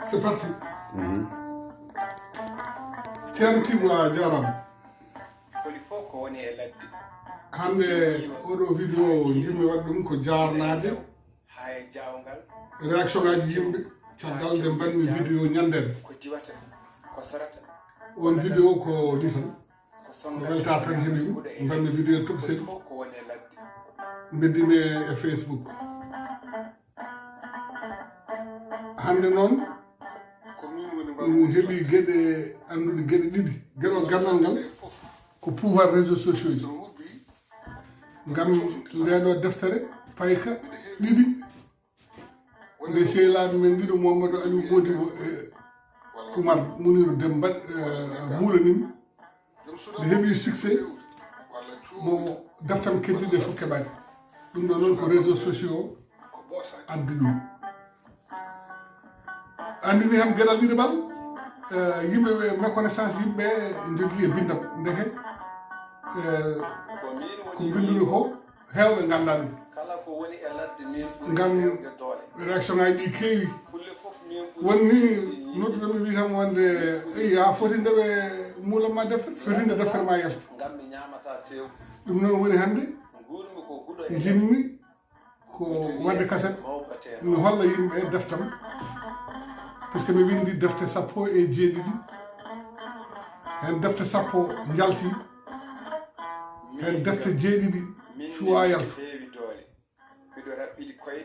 C'est parti. Tiens, tu vois, Jaram. Hande oɗo vidéo jimmi waɗɗum ko jarnade réaction ngaji yimɓe caggal nde mbanmi vidéo ñanden on vidéo ko ni tan ko welta tan heeɓimi mbanmi vidéo tokosel beddimi e Facebook hande noon ɗum heeɓi gueɗe anduɗe gueɗe ɗiɗi gueɗo gandal ngal ko pouvoir réseaux sociaux ji ngam ndeɗo deftere payka ɗiɗi nde sehlaɓe men ɗiɗo Mamadou Aliou Modibo e Oumar Mouniru Demba mulanimi nde heeɓi succès mo deftam keddiɗe fof keɓani ɗum ɗo noon ko réseaux sociaux addi ɗum andini ham gueɗal ɗiɗi ɓal yimɓeɓe méconnaissance yimɓe jogui e bindam ndeke ko bindumi ko hewɓe gandani ngam réaction ngaji ɗi keewi wonni nodduɗomi wi kam wonde eyi a foti ndeɓe muulanma deftere foti nde deftere ma yalta ɗum noon woni hannde jinmi ko wadde kaset mi holla yimɓe deftam par ce que mi windi defte sappo e jeeɗiɗi hen defte sappo jalti hen defte jeeɗiɗi cuwa yaltu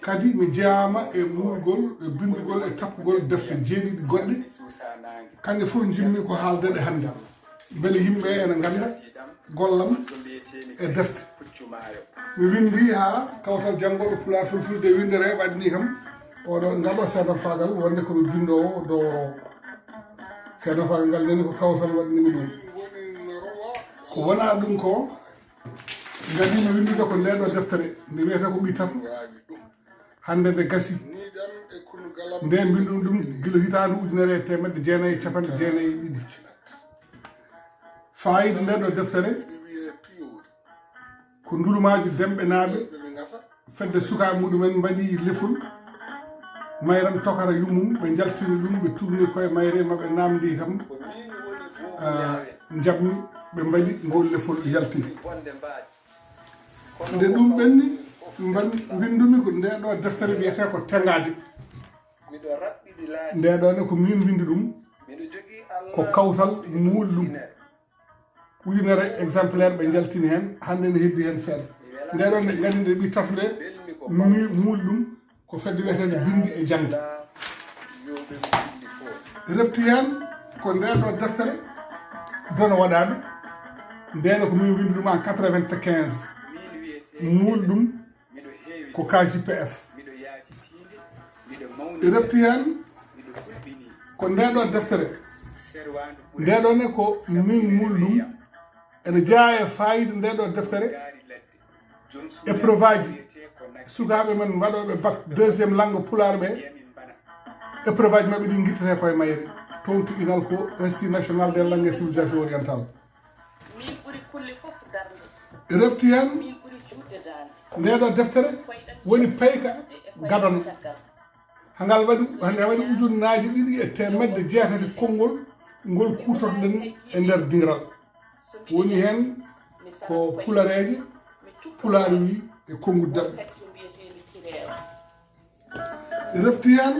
kadi mi jeeyama e mulgol e bindugol e tappugol defte jeeɗiɗi goɗɗe kanƴe fof jimmi ko haaldeɗe hannde beele yimɓe ene ganda gollam e defte mi windi ha kawtal janggoɗo pulaar fulfulde windere waɗni kam oɗo ngalɗo seeɗa fagal wonde komi bindowo dow seeɗa fagal ngal nani ko kawtal waɗnimi ɗum ko wona ɗum ko gadimi windude ko ndeɗo deftere nde wiyete ko ɓittata hande nde gasi nde mbindum ɗum guila hitande ujunere e temedde jeenayyi capanɗe jeenayyi e ɗiɗi fayida ndeɗo deftere ko ndulumaji demɓe naaɓe fedde sukaɓe muɗumen mbaɗi lefol mayran tokara yummum ɓe jaltini ɗum ɓe tourni koye mayre maɓe namdi kam jabmi ɓe mbaɗi ngol lefol yalti nde ɗum ɓenni mbindumi ko ndeɗo deftere wiyete ko tengade ndeɗone ko min windi ɗum ko kawtal muulɗum ujunere exemplaire ɓe jaltini hen hande ne heddi hen seeɗa ndeɗon nde gandi nde ɓittata nde muuli ɗum ko fedde wiyetede bindi e jangde refti hen ko ndeɗo deftere dono waɗaɓe ndeno ko min windi ɗum en 95 muuli ɗum ko KJPF refti hen ko ndeɗo deftere ndeɗone ko min muuli ɗum ene jeeya e fayida ndeɗo deftere épreuve aji sukaɓe men waɗoɓe bac deuxiéme langue pulaar ɓe épreuve aji mabɓe ɗi guittete koye mayre toon to inal ko institut national des langues et civilisation orientale refti hen ndeɗo deftere woni payka gadano hangal waɗi hande waɗi ujunnaji ɗiɗi e temedde jeetati konngol ngol kutorɗen e nder dingal woni hen ko pulareje pulaar wi e konngol daɓɓe refti hen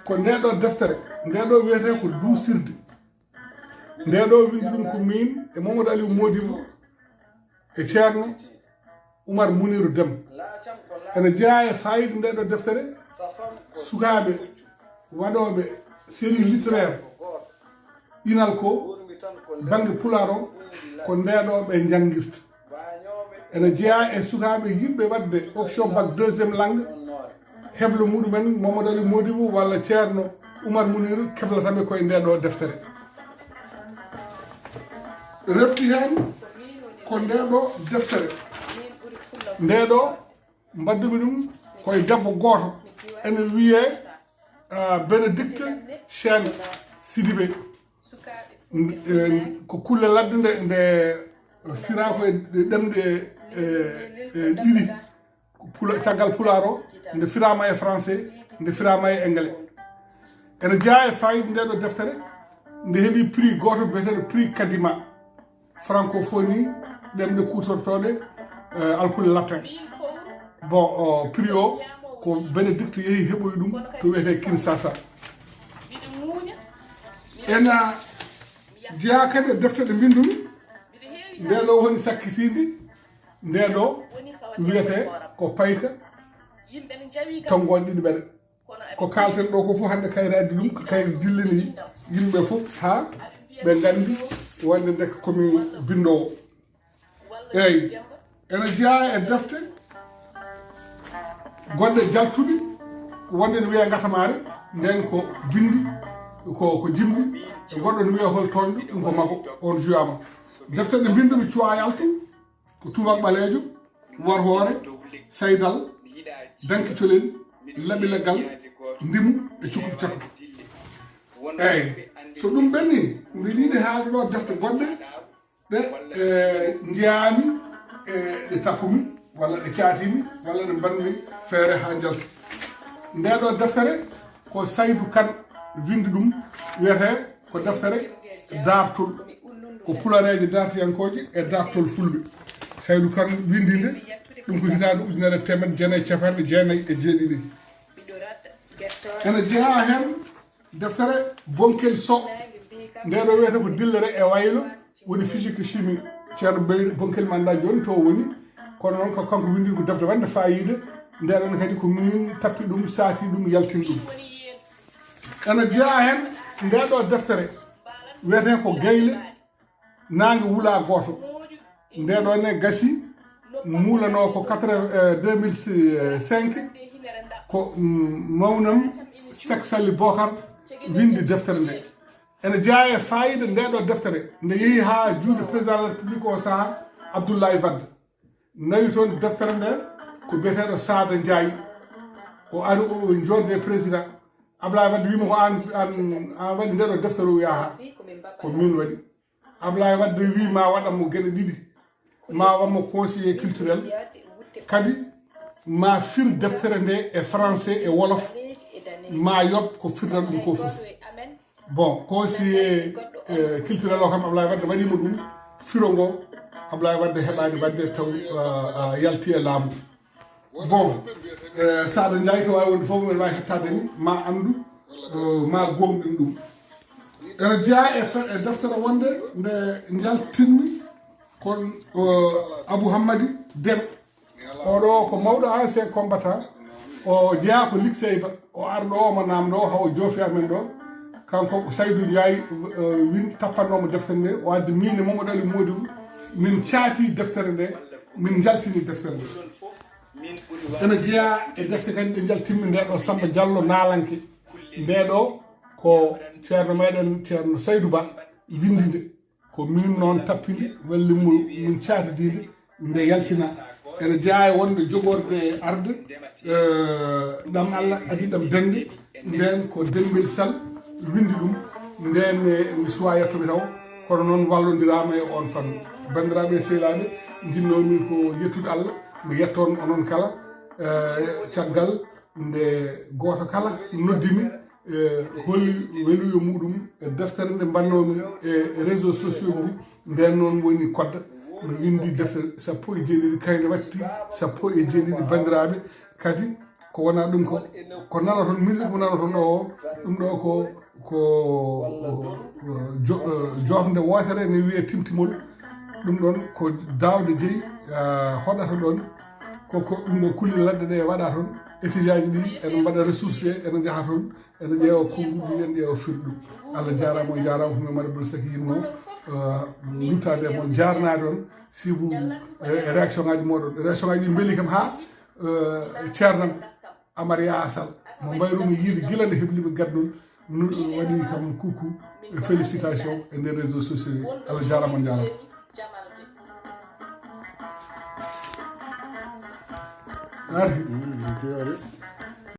ko ndeɗo deftere ndeɗo wiyete ko duusirde ndeɗo windi ɗum ko min e Mamadou Aliou Modibo e ceerno Oumar Mouniru Demba ene jeeya e fayida ndeɗo deftere sukaɓe waɗoɓe série littéraire inal ko banggue pulaar o ko ndeɗo ɓe jangguirta ene jeeya e sukaɓe yiɗɓe wadde option bac deuxiéme langue heblo muɗumen Mamadou Aliou Modibo walla ceerno Oumar Mouniru keblataɓe koye ndeɗo deftere refti hen ko ndeɗo deftere ndeɗo mbaddumi ɗum koye debbo goto ene wiye Bénédicte Chene Sidibé ko kulle ladde nde fira koye ɗemɗe ɗiɗi caggal pulaar o nde firama e français nde firama e anglais ene jeeya e fayida nde ɗo deftere nde heeɓi prix goto biyeteɗo prix kadima francophonie ɗemɗe kutortoɗe alkude latin bon prix o ko bénédicte yeehi heɓoy ɗum to wiyete Kinshasa ena jeeya kadi e defte ɗe mbindumi nde ɗo woni sakkitinde nde ɗo wiyete ko payka tongoɗe ɗiɗi ɓeɗe ko kalten ɗo ko fof hande kayre addi ɗum ko kayre dillini yimɓe fof ha ɓe gandi wonde ndeka komi bindowo eyyi ene jeeya e defte goɗɗe jaltuɗe wonde ne wiiya gatamare nden ko bindi ko jimɗi e goɗɗo ne wiiya hol toñɗo ɗum ko makko on juyama defte ɗe bindumi cuwa yaltu ko tubak ɓaleejo wor hoore saydal dankicolel laɓi leggal ndimu e cukuɓe cakuɓe eyyi so ɗum ɓenni mbiɗa yiɗi haalde ɗo defte goɗɗe ɗe jeyami ɗe tappumi walla ɗe caatimi walla ɗe mbanmi feere ha jalta nde ɗo deftere ko Saydou Kane windi ɗum wiyete ko deftere dartol ko pulareje dartiyankoje e dartol fulɓe Saydou Kane windinde ɗum ko hitande ujunere temed jeenayyi capanɗe jeenayyi e jeeɗiɗi ene jeeya hen deftere Bonkel So nde ɗo wiyete ko dillere e waylo woni physique chimie ceerno Baydo Bonkel manda joni to woni kono noon ko kanko windi ko defte wande fayida ndeɗon kadi ko min tappi ɗum saati ɗum yaltin ɗum ene jeeya hen nde ɗo deftere wiyete ko gayle nangue wuula goto nde ɗo ne gasi muulano ko 2005 ko mawnam Sek Sali Bokar windi deftere nde ene jeeya e fayida nde ɗo deftere nde yeehi ha juuɗe président de la république o saaha Abdoulaye Wade nawi toon deftere nde ko biyeteɗo Sada Ndiaye o ari o jorde président Abdoulaye Wade wima ko an waɗi nde ɗo deftere o yaha ko min waɗi Abdoulaye Wade wi ma waɗanmo gueɗe ɗiɗi ma wanmo conseiller culturel kadi ma fir deftere nde e français e wolof ma yob ko firran ɗum ko fof bon conseiller culturel o kam Abdoulaye Wade waɗimo ɗum firo ngo Abdoulaye Wade heɓani wadde taw yalti e laamu bon Sada Ndiaye to wawi wonde fof ene wawi hettade ni ma andu ma gomɗin ɗum ene jeeya e deftere wonde nde jaltinmi kon Abou Hammadi Dem oɗo ko mawɗo ancien combattant o jeeya ko lycée ba o arɗo omo namdo hawo joofi amen ɗo kanko Saydou Ndiaye win tappanomo deftere nde o addi min e Mamadou Ali Modibo min caati deftere nde min jaltini deftere nde ene jeeya e defte kadi ɗe jaltinmi nde ɗo Samba Diallo Nalanke nde ɗo ko ceerno meɗen ceerno Saydou Ba windinde ko min noon tappinde wallimo min caatidinde nde yaltina ene jeeya e wonde jogorde arde ɗam Allah adi ɗam dande nden ko Dembel Sall windi ɗum nden mi suwa yettoɓe taw kono noon wallodirama e on fannu bandiraɓe sehilaɓe jinnomi ko yettude Allah mi yetton onon kala caggal nde goto kala noddimi holli weluyo muɗum e deftere nde mbannomi e réseaux sociaux ɗi nden noon woni kodda mi windi deftere sappo e jeeɗiɗi kayne watti sappo e jeeɗiɗi bandiraɓe kadi ko wona ɗum ko nana toon musique mo nana toon o ɗum ɗo ko jofde wotere ne wiye Timtimol ɗum ɗon ko dawde jeeyi hoɗata ɗon koko ɗum ɗo kulli ladde ɗe waɗa toon étudiant ji ɗi ene mbaɗa ressource ene jaaha toon ene ƴeewa konngulɗi ene ƴeewa firɗum Allah jarama on jarama ko Mammadu Abdul Sek yinno luttade moon jarnade on sibu réaction ngaji moɗon réaction ngaji ɗi beeli kam ha ceernam Amar Yasal mo mbayrumi yiide gila nde heblimi gaddol waɗi kam coucou e félicitation e nder réseaux sociaux Allah jarama on jarama ari